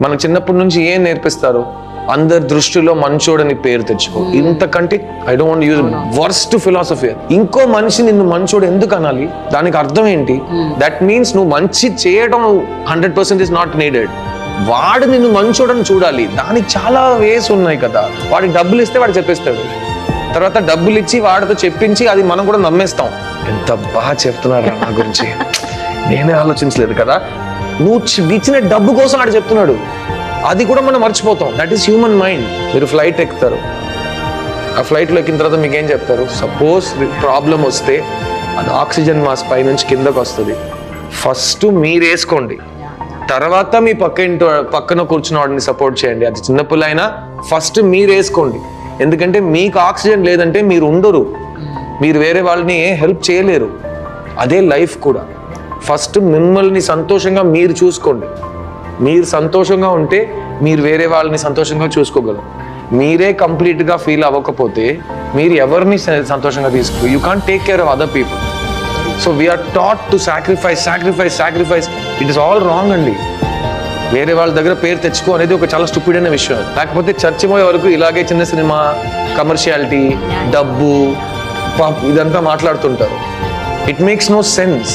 మనకు చిన్నప్పటి నుంచి ఏం నేర్పిస్తారు? అందరి దృష్టిలో మంచోడని పేరు తెచ్చుకో. ఇంతకంటే I don't want use worst philosophy. ఇంకో మనిషి నిన్ను మంచోడు ఎందుకు అనాలి? దానికి అర్థం ఏంటి? దట్ మీన్స్ నువ్వు మంచి చేయడం 100% ఇస్ నాట్ నీడెడ్. వాడు నిన్ను మంచోడని చూడాలి. దానికి చాలా వేస్ ఉన్నాయి కదా. వాడికి డబ్బులు ఇస్తే వాడు చెప్పేస్తాడు, తర్వాత డబ్బులు ఇచ్చి వాడితో చెప్పించి అది మనం కూడా నమ్మేస్తాం. ఎంత బాగా చెప్తున్నాడు నా గురించి, నేనే ఆలోచించలేదు కదా. నువ్వు ఇచ్చిన డబ్బు కోసం వాడు చెప్తున్నాడు, అది కూడా మనం మర్చిపోతాం. That is human mind. మీరు ఫ్లైట్ ఎక్కుతారు, ఆ ఫ్లైట్లో ఎక్కిన తర్వాత మీకు ఏం చెప్తారు? సపోజ్ ప్రాబ్లం వస్తే అది ఆక్సిజన్ మాస్క్ పై నుంచి కిందకు వస్తుంది. ఫస్ట్ మీరు వేసుకోండి, తర్వాత మీ పక్కన కూర్చున్న వాడిని సపోర్ట్ చేయండి. అది చిన్నపిల్లైనా ఫస్ట్ మీరు వేసుకోండి. ఎందుకంటే మీకు ఆక్సిజన్ లేదంటే మీరు ఉండరు, మీరు వేరే వాళ్ళని హెల్ప్ చేయలేరు. అదే లైఫ్ కూడా. ఫస్ట్ మిమ్మల్ని సంతోషంగా మీరు చూసుకోండి. మీరు సంతోషంగా ఉంటే మీరు వేరే వాళ్ళని సంతోషంగా చూసుకోగలరు. మీరే కంప్లీట్గా ఫీల్ అవ్వకపోతే మీరు ఎవరిని సంతోషంగా తీసుకో. You can't take care of other people. So we are taught to sacrifice. It is all wrong అండి. వేరే వాళ్ళ దగ్గర పేరు తెచ్చుకో అనేది ఒక చాలా స్టూపిడ్ అయిన విషయం. లేకపోతే చర్చ పోయే వరకు ఇలాగే చిన్న సినిమా, కమర్షియాలిటీ, డబ్బు, ఇదంతా మాట్లాడుతుంటారు. It makes no sense.